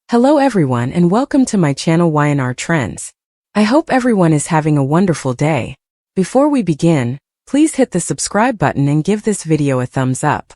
Hello everyone and welcome to my channel Y&R Trends. I hope everyone is having a wonderful day. Before we begin, please hit the subscribe button and give this video a thumbs up.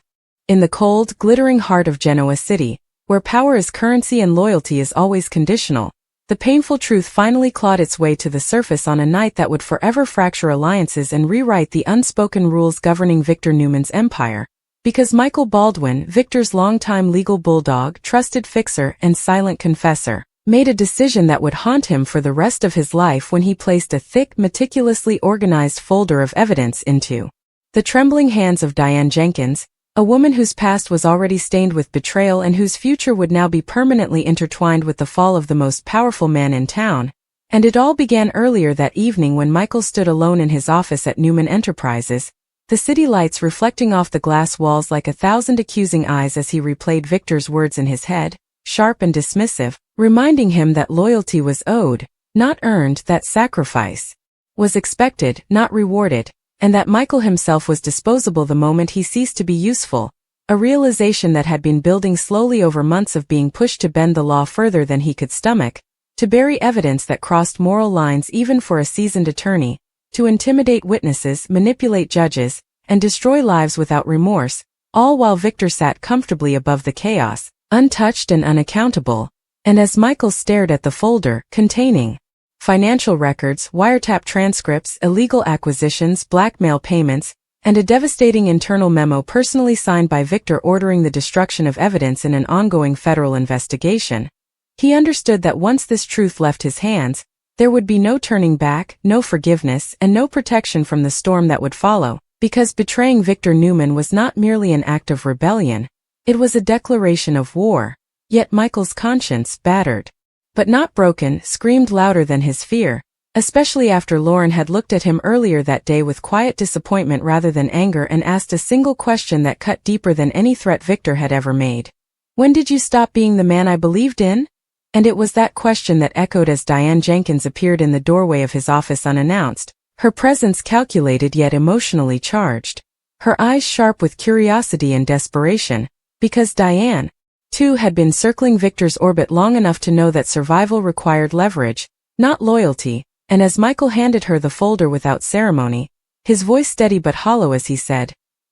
In the cold, glittering heart of Genoa City, where power is currency and loyalty is always conditional, the painful truth finally clawed its way to the surface on a night that would forever fracture alliances and rewrite the unspoken rules governing Victor Newman's empire. Because Michael Baldwin, Victor's longtime legal bulldog, trusted fixer, and silent confessor, made a decision that would haunt him for the rest of his life when he placed a thick, meticulously organized folder of evidence into the trembling hands of Diane Jenkins, a woman whose past was already stained with betrayal and whose future would now be permanently intertwined with the fall of the most powerful man in town. And it all began earlier that evening when Michael stood alone in his office at Newman Enterprises, the city lights reflecting off the glass walls like 1,000 accusing eyes as he replayed Victor's words in his head, sharp and dismissive, reminding him that loyalty was owed, not earned, that sacrifice was expected, not rewarded, and that Michael himself was disposable the moment he ceased to be useful, a realization that had been building slowly over months of being pushed to bend the law further than he could stomach, to bury evidence that crossed moral lines even for a seasoned attorney, to intimidate witnesses, manipulate judges, and destroy lives without remorse, all while Victor sat comfortably above the chaos, untouched and unaccountable. And as Michael stared at the folder, containing financial records, wiretap transcripts, illegal acquisitions, blackmail payments, and a devastating internal memo personally signed by Victor ordering the destruction of evidence in an ongoing federal investigation, he understood that once this truth left his hands, there would be no turning back, no forgiveness, and no protection from the storm that would follow, because betraying Victor Newman was not merely an act of rebellion, it was a declaration of war. Yet Michael's conscience, battered, but not broken, screamed louder than his fear, especially after Lauren had looked at him earlier that day with quiet disappointment rather than anger and asked a single question that cut deeper than any threat Victor had ever made. "When did you stop being the man I believed in?" And it was that question that echoed as Diane Jenkins appeared in the doorway of his office unannounced, her presence calculated yet emotionally charged, her eyes sharp with curiosity and desperation, because Diane, too, had been circling Victor's orbit long enough to know that survival required leverage, not loyalty, and as Michael handed her the folder without ceremony, his voice steady but hollow as he said,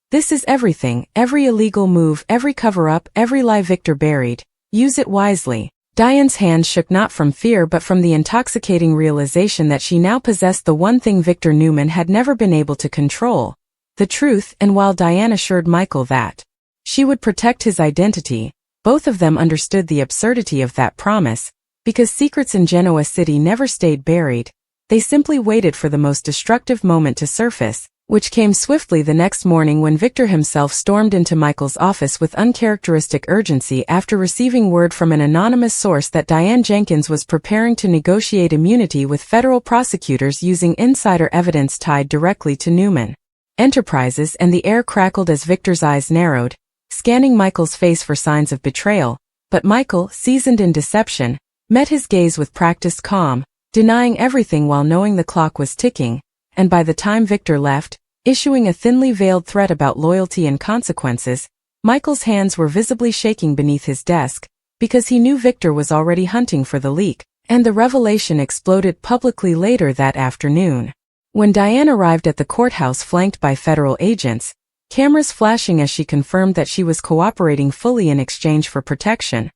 "This is everything, every illegal move, every cover-up, every lie Victor buried. Use it wisely." Diane's hand shook not from fear but from the intoxicating realization that she now possessed the one thing Victor Newman had never been able to control, the truth. And while Diane assured Michael that she would protect his identity, both of them understood the absurdity of that promise, because secrets in Genoa City never stayed buried, they simply waited for the most destructive moment to surface, which came swiftly the next morning when Victor himself stormed into Michael's office with uncharacteristic urgency after receiving word from an anonymous source that Diane Jenkins was preparing to negotiate immunity with federal prosecutors using insider evidence tied directly to Newman Enterprises, and the air crackled as Victor's eyes narrowed, scanning Michael's face for signs of betrayal, but Michael, seasoned in deception, met his gaze with practiced calm, denying everything while knowing the clock was ticking. And by the time Victor left, issuing a thinly veiled threat about loyalty and consequences, Michael's hands were visibly shaking beneath his desk, because he knew Victor was already hunting for the leak, and the revelation exploded publicly later that afternoon. When Diane arrived at the courthouse flanked by federal agents, cameras flashing as she confirmed that she was cooperating fully in exchange for protection,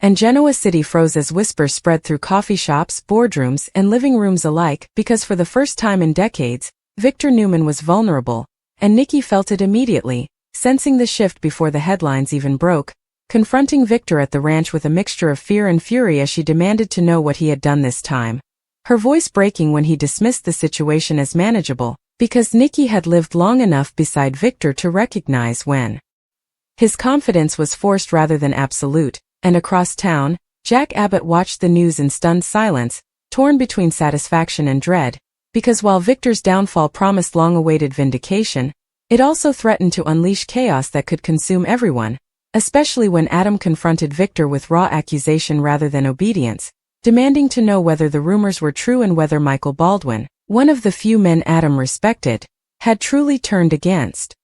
and Genoa City froze as whispers spread through coffee shops, boardrooms, and living rooms alike, because for the first time in decades, Victor Newman was vulnerable, and Nikki felt it immediately, sensing the shift before the headlines even broke, confronting Victor at the ranch with a mixture of fear and fury as she demanded to know what he had done this time, her voice breaking when he dismissed the situation as manageable, because Nikki had lived long enough beside Victor to recognize when his confidence was forced rather than absolute. And across town, Jack Abbott watched the news in stunned silence, torn between satisfaction and dread, because while Victor's downfall promised long-awaited vindication, it also threatened to unleash chaos that could consume everyone, especially when Adam confronted Victor with raw accusation rather than obedience, demanding to know whether the rumors were true and whether Michael Baldwin, one of the few men Adam respected, had truly turned against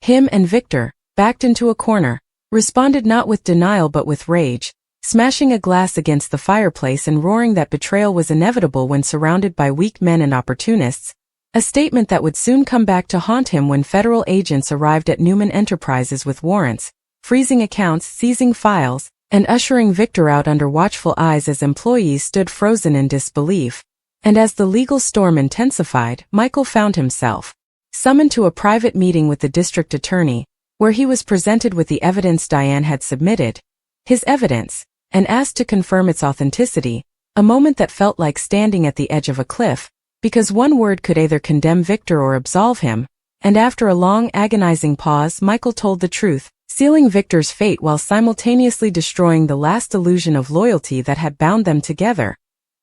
him. And Victor, backed into a corner, responded not with denial but with rage, smashing a glass against the fireplace and roaring that betrayal was inevitable when surrounded by weak men and opportunists, a statement that would soon come back to haunt him when federal agents arrived at Newman Enterprises with warrants, freezing accounts, seizing files, and ushering Victor out under watchful eyes as employees stood frozen in disbelief. And as the legal storm intensified, Michael found himself summoned to a private meeting with the district attorney, where he was presented with the evidence Diane had submitted, his evidence, and asked to confirm its authenticity, a moment that felt like standing at the edge of a cliff, because one word could either condemn Victor or absolve him, and after a long agonizing pause Michael told the truth, sealing Victor's fate while simultaneously destroying the last illusion of loyalty that had bound them together.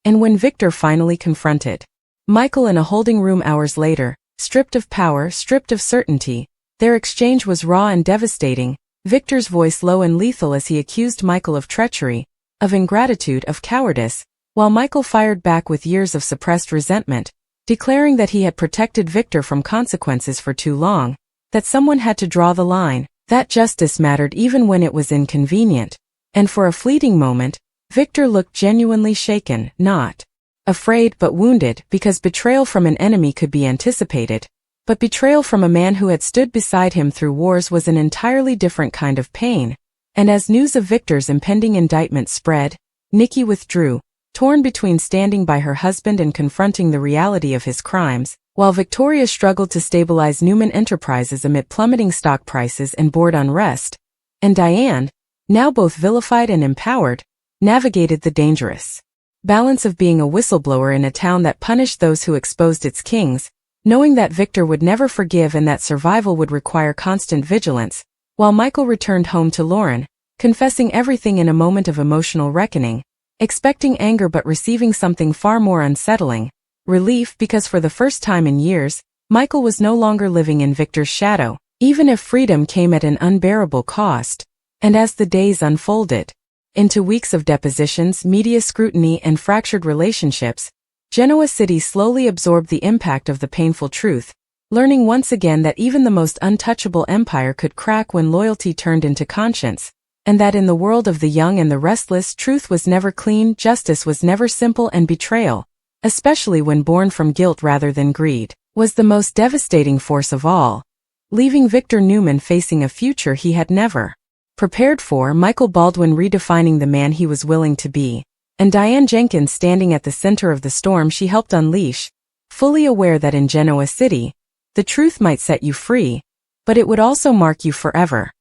And when Victor finally confronted Michael in a holding room hours later, stripped of power, stripped of certainty, their exchange was raw and devastating, Victor's voice low and lethal as he accused Michael of treachery, of ingratitude, of cowardice, while Michael fired back with years of suppressed resentment, declaring that he had protected Victor from consequences for too long, that someone had to draw the line, that justice mattered even when it was inconvenient. And for a fleeting moment, Victor looked genuinely shaken, not afraid but wounded, because betrayal from an enemy could be anticipated, but betrayal from a man who had stood beside him through wars was an entirely different kind of pain. And as news of Victor's impending indictment spread, Nikki withdrew, torn between standing by her husband and confronting the reality of his crimes, while Victoria struggled to stabilize Newman Enterprises amid plummeting stock prices and board unrest, and Diane, now both vilified and empowered, navigated the dangerous balance of being a whistleblower in a town that punished those who exposed its kings, knowing that Victor would never forgive and that survival would require constant vigilance, while Michael returned home to Lauren, confessing everything in a moment of emotional reckoning, expecting anger but receiving something far more unsettling, relief, because for the first time in years, Michael was no longer living in Victor's shadow, even if freedom came at an unbearable cost. And as the days unfolded into weeks of depositions, media scrutiny, and fractured relationships, Genoa City slowly absorbed the impact of the painful truth, learning once again that even the most untouchable empire could crack when loyalty turned into conscience, and that in the world of the young and the restless, truth was never clean, justice was never simple, and betrayal, especially when born from guilt rather than greed, was the most devastating force of all, leaving Victor Newman facing a future he had never prepared for, Michael Baldwin redefining the man he was willing to be, and Diane Jenkins standing at the center of the storm she helped unleash, fully aware that in Genoa City, the truth might set you free, but it would also mark you forever.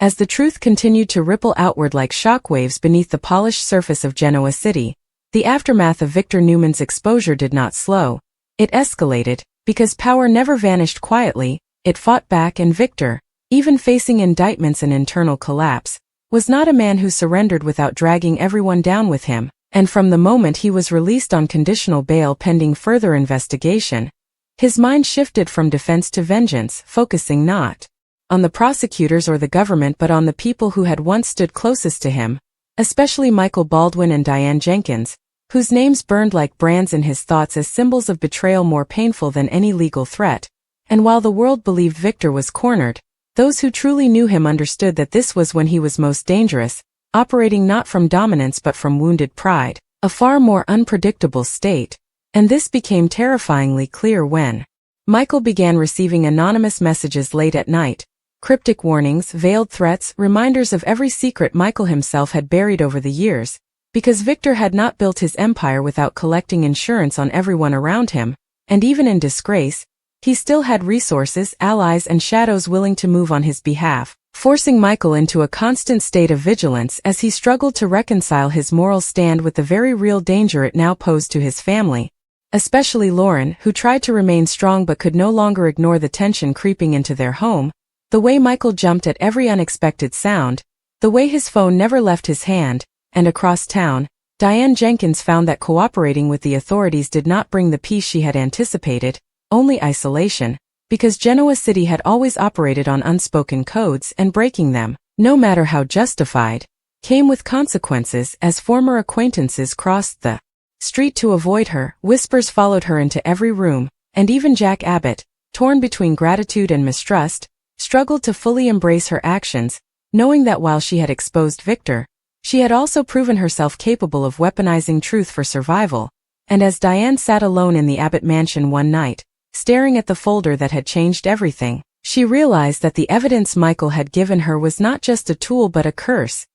As the truth continued to ripple outward like shockwaves beneath the polished surface of Genoa City, the aftermath of Victor Newman's exposure did not slow. It escalated, because power never vanished quietly, it fought back, and Victor, even facing indictments and internal collapse, was not a man who surrendered without dragging everyone down with him, and from the moment he was released on conditional bail pending further investigation, his mind shifted from defense to vengeance, focusing not on the prosecutors or the government but on the people who had once stood closest to him, especially Michael Baldwin and Diane Jenkins, whose names burned like brands in his thoughts as symbols of betrayal more painful than any legal threat. And while the world believed Victor was cornered, those who truly knew him understood that this was when he was most dangerous, operating not from dominance but from wounded pride, a far more unpredictable state. And this became terrifyingly clear when Michael began receiving anonymous messages late at night, cryptic warnings, veiled threats, reminders of every secret Michael himself had buried over the years, because Victor had not built his empire without collecting insurance on everyone around him, and even in disgrace, he still had resources, allies, and shadows willing to move on his behalf, forcing Michael into a constant state of vigilance as he struggled to reconcile his moral stand with the very real danger it now posed to his family, especially Lauren, who tried to remain strong but could no longer ignore the tension creeping into their home, the way Michael jumped at every unexpected sound, the way his phone never left his hand, and across town, Diane Jenkins found that cooperating with the authorities did not bring the peace she had anticipated, only isolation, because Genoa City had always operated on unspoken codes, and breaking them, no matter how justified, came with consequences. As former acquaintances crossed the street to avoid her, whispers followed her into every room, and even Jack Abbott, torn between gratitude and mistrust, struggled to fully embrace her actions, knowing that while she had exposed Victor, She had also proven herself capable of weaponizing truth for survival, and as Diane sat alone in the Abbott mansion one night, staring at the folder that had changed everything, she realized that the evidence Michael had given her was not just a tool but a curse,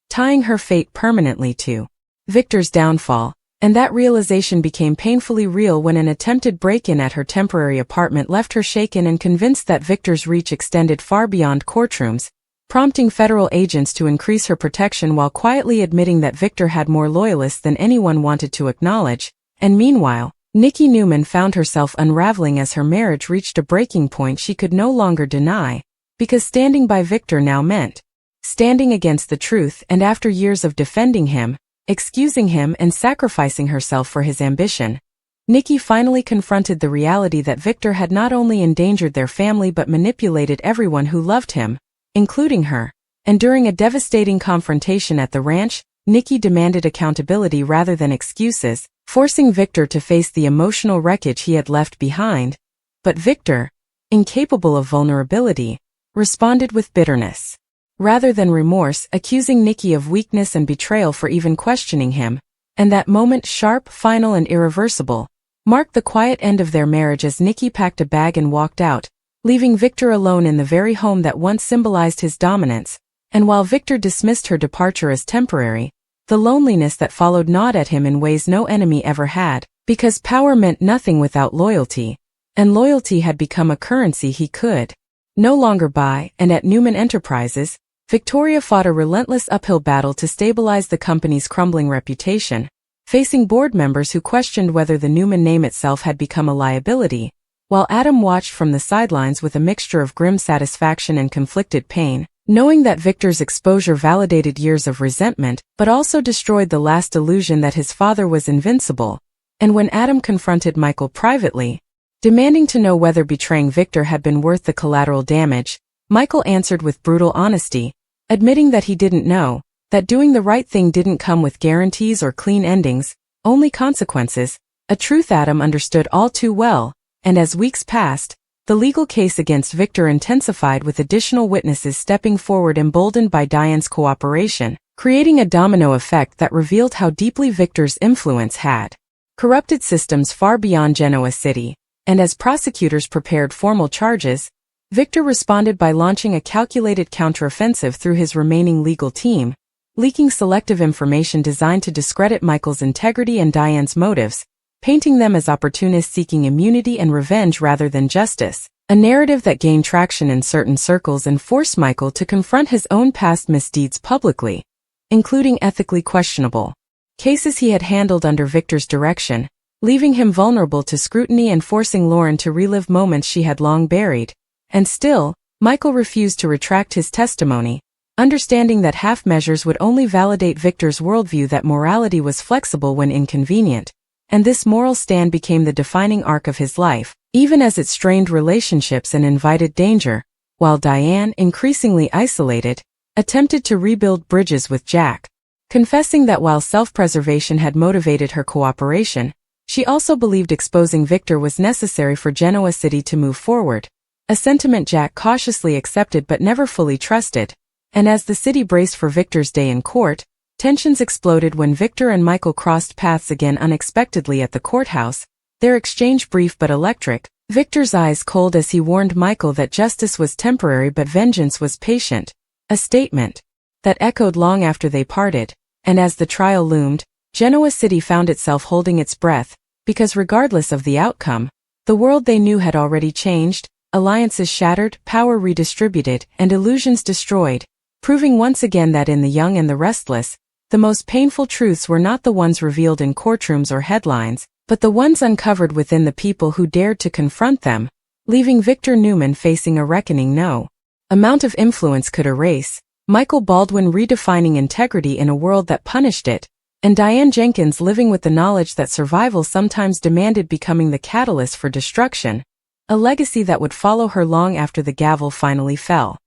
tying her fate permanently to Victor's downfall. And that realization became painfully real when an attempted break-in at her temporary apartment left her shaken and convinced that Victor's reach extended far beyond courtrooms, prompting federal agents to increase her protection while quietly admitting that Victor had more loyalists than anyone wanted to acknowledge. And meanwhile, Nikki Newman found herself unraveling as her marriage reached a breaking point she could no longer deny, because standing by Victor now meant standing against the truth, and after years of defending him, excusing him and sacrificing herself for his ambition, Nikki finally confronted the reality that Victor had not only endangered their family but manipulated everyone who loved him, including her. And during a devastating confrontation at the ranch, Nikki demanded accountability rather than excuses, forcing Victor to face the emotional wreckage he had left behind. But Victor, incapable of vulnerability, responded with bitterness rather than remorse, accusing Nikki of weakness and betrayal for even questioning him. And that moment, sharp, final and irreversible, marked the quiet end of their marriage as Nikki packed a bag and walked out, leaving Victor alone in the very home that once symbolized his dominance. And while Victor dismissed her departure as temporary, the loneliness that followed gnawed at him in ways no enemy ever had, because power meant nothing without loyalty, and loyalty had become a currency he could no longer buy. And at Newman Enterprises, Victoria fought a relentless uphill battle to stabilize the company's crumbling reputation, facing board members who questioned whether the Newman name itself had become a liability, while Adam watched from the sidelines with a mixture of grim satisfaction and conflicted pain, knowing that Victor's exposure validated years of resentment but also destroyed the last illusion that his father was invincible. And when Adam confronted Michael privately, demanding to know whether betraying Victor had been worth the collateral damage, Michael answered with brutal honesty, admitting that he didn't know, that doing the right thing didn't come with guarantees or clean endings, only consequences, a truth Adam understood all too well. And as weeks passed, the legal case against Victor intensified with additional witnesses stepping forward emboldened by Diane's cooperation, creating a domino effect that revealed how deeply Victor's influence had corrupted systems far beyond Genoa City. And as prosecutors prepared formal charges, Victor responded by launching a calculated counteroffensive through his remaining legal team, leaking selective information designed to discredit Michael's integrity and Diane's motives, painting them as opportunists seeking immunity and revenge rather than justice, a narrative that gained traction in certain circles and forced Michael to confront his own past misdeeds publicly, including ethically questionable cases he had handled under Victor's direction, leaving him vulnerable to scrutiny and forcing Lauren to relive moments she had long buried. And still, Michael refused to retract his testimony, understanding that half measures would only validate Victor's worldview that morality was flexible when inconvenient. And this moral stand became the defining arc of his life, even as it strained relationships and invited danger, while Diane, increasingly isolated, attempted to rebuild bridges with Jack, confessing that while self-preservation had motivated her cooperation, she also believed exposing Victor was necessary for Genoa City to move forward, a sentiment Jack cautiously accepted but never fully trusted. And as the city braced for Victor's day in court, tensions exploded when Victor and Michael crossed paths again unexpectedly at the courthouse, their exchange brief but electric, Victor's eyes cold as he warned Michael that justice was temporary but vengeance was patient, a statement that echoed long after they parted. And as the trial loomed, Genoa City found itself holding its breath, because regardless of the outcome, the world they knew had already changed, alliances shattered, power redistributed, and illusions destroyed, proving once again that in The Young and the Restless, the most painful truths were not the ones revealed in courtrooms or headlines, but the ones uncovered within the people who dared to confront them, leaving Victor Newman facing a reckoning no amount of influence could erase, Michael Baldwin redefining integrity in a world that punished it, and Diane Jenkins living with the knowledge that survival sometimes demanded becoming the catalyst for destruction, a legacy that would follow her long after the gavel finally fell.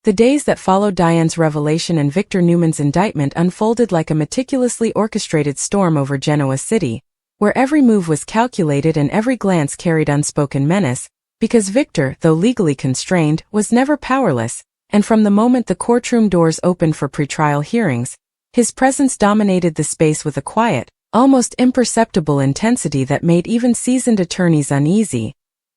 The days that followed Diane's revelation and Victor Newman's indictment unfolded like a meticulously orchestrated storm over Genoa City, where every move was calculated and every glance carried unspoken menace, because Victor, though legally constrained, was never powerless, and from the moment the courtroom doors opened for pretrial hearings, His presence dominated the space with a quiet, almost imperceptible intensity that made even seasoned attorneys uneasy,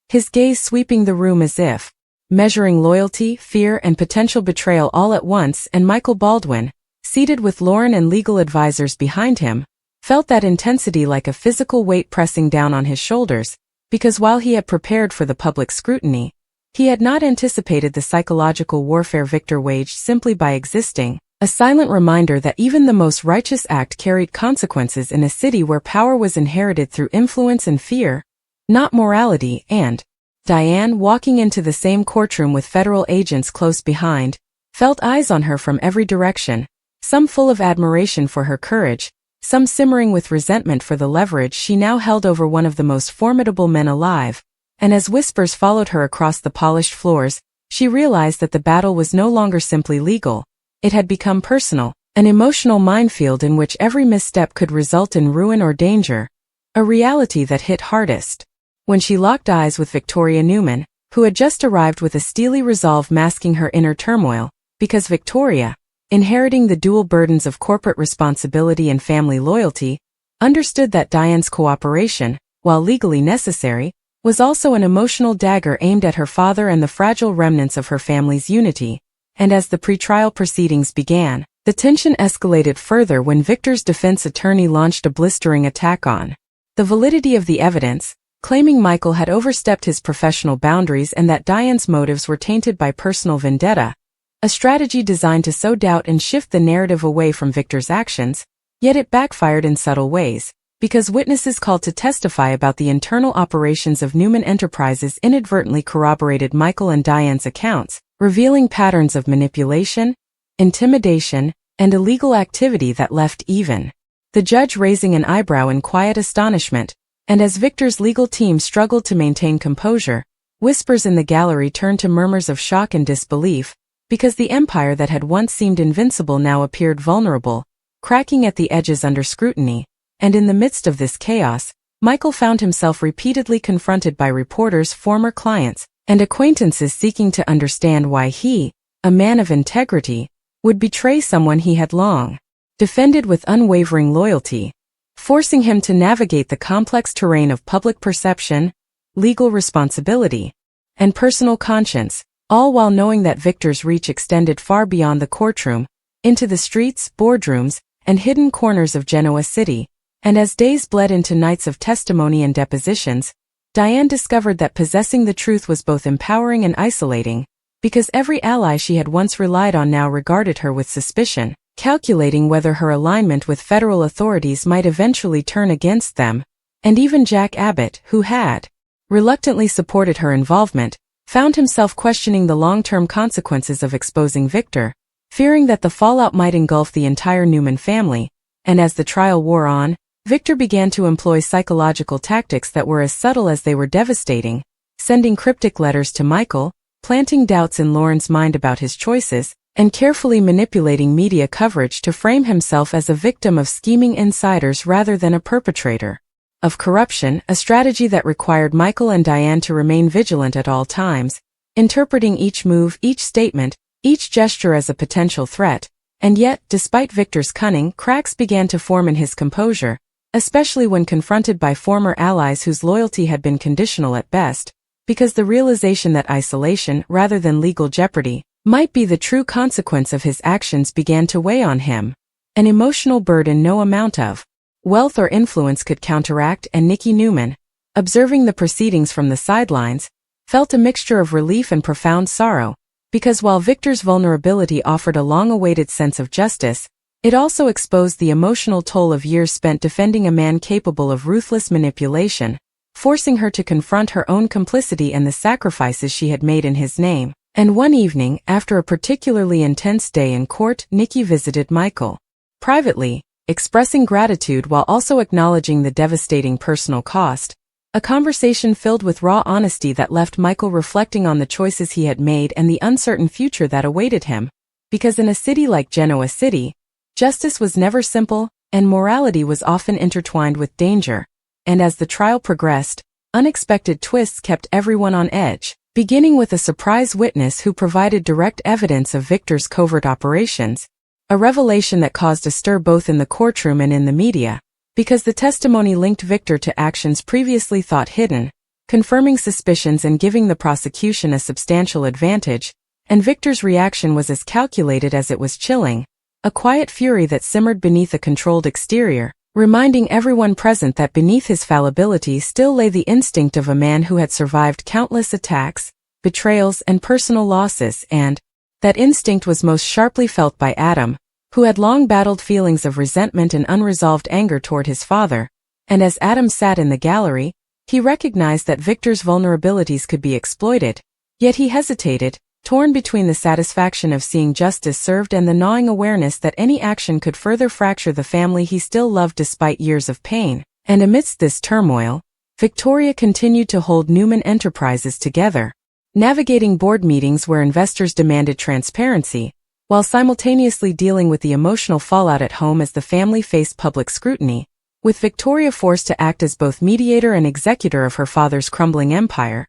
his gaze sweeping the room as if measuring loyalty, fear, and potential betrayal all at once. And Michael Baldwin, seated with Lauren and legal advisors behind him, felt that intensity like a physical weight pressing down on his shoulders, because while he had prepared for the public scrutiny, he had not anticipated the psychological warfare Victor waged simply by existing, a silent reminder that even the most righteous act carried consequences in a city where power was inherited through influence and fear, not morality. And Diane, walking into the same courtroom with federal agents close behind, felt eyes on her from every direction, some full of admiration for her courage, some simmering with resentment for the leverage she now held over one of the most formidable men alive. And as whispers followed her across the polished floors, she realized that the battle was no longer simply legal. It had become personal, an emotional minefield in which every misstep could result in ruin or danger, a reality that hit hardest when she locked eyes with Victoria Newman, who had just arrived with a steely resolve masking her inner turmoil, because Victoria, inheriting the dual burdens of corporate responsibility and family loyalty, understood that Diane's cooperation, while legally necessary, was also an emotional dagger aimed at her father and the fragile remnants of her family's unity. And as the pretrial proceedings began, the tension escalated further when Victor's defense attorney launched a blistering attack on the validity of the evidence, claiming Michael had overstepped his professional boundaries and that Diane's motives were tainted by personal vendetta, a strategy designed to sow doubt and shift the narrative away from Victor's actions. Yet it backfired in subtle ways, because witnesses called to testify about the internal operations of Newman Enterprises inadvertently corroborated Michael and Diane's accounts, revealing patterns of manipulation, intimidation, and illegal activity that left even the judge raising an eyebrow in quiet astonishment. And as Victor's legal team struggled to maintain composure, whispers in the gallery turned to murmurs of shock and disbelief, because the empire that had once seemed invincible now appeared vulnerable, cracking at the edges under scrutiny. And in the midst of this chaos, Michael found himself repeatedly confronted by reporters, former clients, and acquaintances seeking to understand why he, a man of integrity, would betray someone he had long defended with unwavering loyalty, forcing him to navigate the complex terrain of public perception, legal responsibility, and personal conscience, all while knowing that Victor's reach extended far beyond the courtroom, into the streets, boardrooms, and hidden corners of Genoa City. And as days bled into nights of testimony and depositions, Diane discovered that possessing the truth was both empowering and isolating, because every ally she had once relied on now regarded her with suspicion, calculating whether her alignment with federal authorities might eventually turn against them. And even Jack Abbott, who had reluctantly supported her involvement, found himself questioning the long-term consequences of exposing Victor, fearing that the fallout might engulf the entire Newman family. And as the trial wore on, Victor began to employ psychological tactics that were as subtle as they were devastating, sending cryptic letters to Michael, planting doubts in Lauren's mind about his choices, and carefully manipulating media coverage to frame himself as a victim of scheming insiders rather than a perpetrator of corruption, a strategy that required Michael and Diane to remain vigilant at all times, interpreting each move, each statement, each gesture as a potential threat. And yet, despite Victor's cunning, cracks began to form in his composure, especially when confronted by former allies whose loyalty had been conditional at best, because the realization that isolation, rather than legal jeopardy, might be the true consequence of his actions began to weigh on him, an emotional burden no amount of wealth or influence could counteract. And Nikki Newman, observing the proceedings from the sidelines, felt a mixture of relief and profound sorrow, because while Victor's vulnerability offered a long-awaited sense of justice, it also exposed the emotional toll of years spent defending a man capable of ruthless manipulation, forcing her to confront her own complicity and the sacrifices she had made in his name. And one evening, after a particularly intense day in court, Nikki visited Michael privately, expressing gratitude while also acknowledging the devastating personal cost, a conversation filled with raw honesty that left Michael reflecting on the choices he had made and the uncertain future that awaited him. Because in a city like Genoa City, justice was never simple, and morality was often intertwined with danger. And as the trial progressed, unexpected twists kept everyone on edge, beginning with a surprise witness who provided direct evidence of Victor's covert operations, a revelation that caused a stir both in the courtroom and in the media, because the testimony linked Victor to actions previously thought hidden, confirming suspicions and giving the prosecution a substantial advantage, and Victor's reaction was as calculated as it was chilling, a quiet fury that simmered beneath a controlled exterior, reminding everyone present that beneath his fallibility still lay the instinct of a man who had survived countless attacks, betrayals, and personal losses, and that instinct was most sharply felt by Adam, who had long battled feelings of resentment and unresolved anger toward his father, and as Adam sat in the gallery, he recognized that Victor's vulnerabilities could be exploited, yet he hesitated, torn between the satisfaction of seeing justice served and the gnawing awareness that any action could further fracture the family he still loved despite years of pain. And amidst this turmoil, Victoria continued to hold Newman Enterprises together, navigating board meetings where investors demanded transparency, while simultaneously dealing with the emotional fallout at home as the family faced public scrutiny, with Victoria forced to act as both mediator and executor of her father's crumbling empire,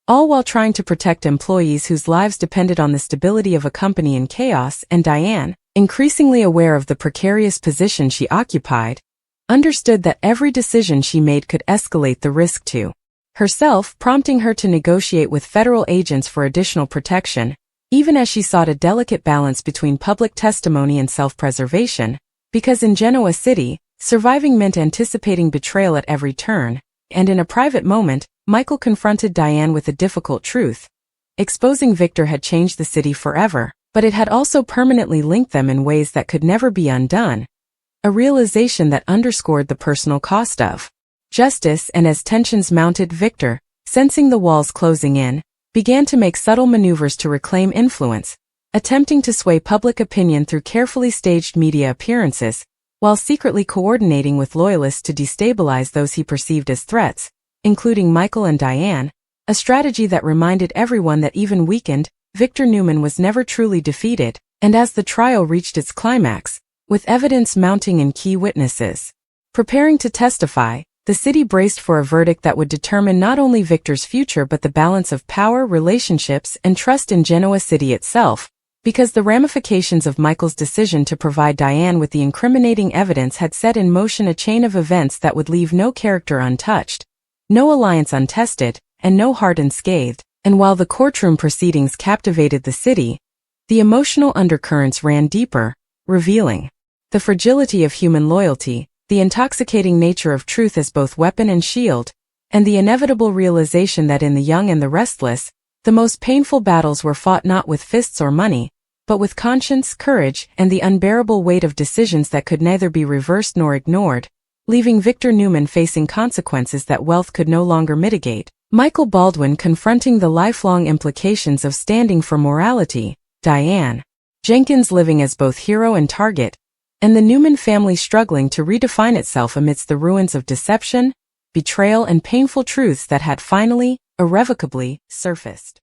all while trying to protect employees whose lives depended on the stability of a company in chaos. And Diane, increasingly aware of the precarious position she occupied, understood that every decision she made could escalate the risk to herself, prompting her to negotiate with federal agents for additional protection, even as she sought a delicate balance between public testimony and self-preservation, because in Genoa City, surviving meant anticipating betrayal at every turn, and in a private moment, Michael confronted Diane with a difficult truth. Exposing Victor had changed the city forever, but it had also permanently linked them in ways that could never be undone, a realization that underscored the personal cost of justice. And as tensions mounted, Victor, sensing the walls closing in, began to make subtle maneuvers to reclaim influence, attempting to sway public opinion through carefully staged media appearances, while secretly coordinating with loyalists to destabilize those he perceived as threats, including Michael and Diane, a strategy that reminded everyone that even weakened, Victor Newman was never truly defeated. And as the trial reached its climax, with evidence mounting and key witnesses preparing to testify, the city braced for a verdict that would determine not only Victor's future but the balance of power, relationships, and trust in Genoa City itself, because the ramifications of Michael's decision to provide Diane with the incriminating evidence had set in motion a chain of events that would leave no character untouched, no alliance untested, and no heart unscathed. And while the courtroom proceedings captivated the city, the emotional undercurrents ran deeper, revealing the fragility of human loyalty, the intoxicating nature of truth as both weapon and shield, and the inevitable realization that in the young and the restless, the most painful battles were fought not with fists or money, but with conscience, courage, and the unbearable weight of decisions that could neither be reversed nor ignored, leaving Victor Newman facing consequences that wealth could no longer mitigate, Michael Baldwin confronting the lifelong implications of standing for morality, Diane Jenkins living as both hero and target, and the Newman family struggling to redefine itself amidst the ruins of deception, betrayal, and painful truths that had finally, irrevocably, surfaced.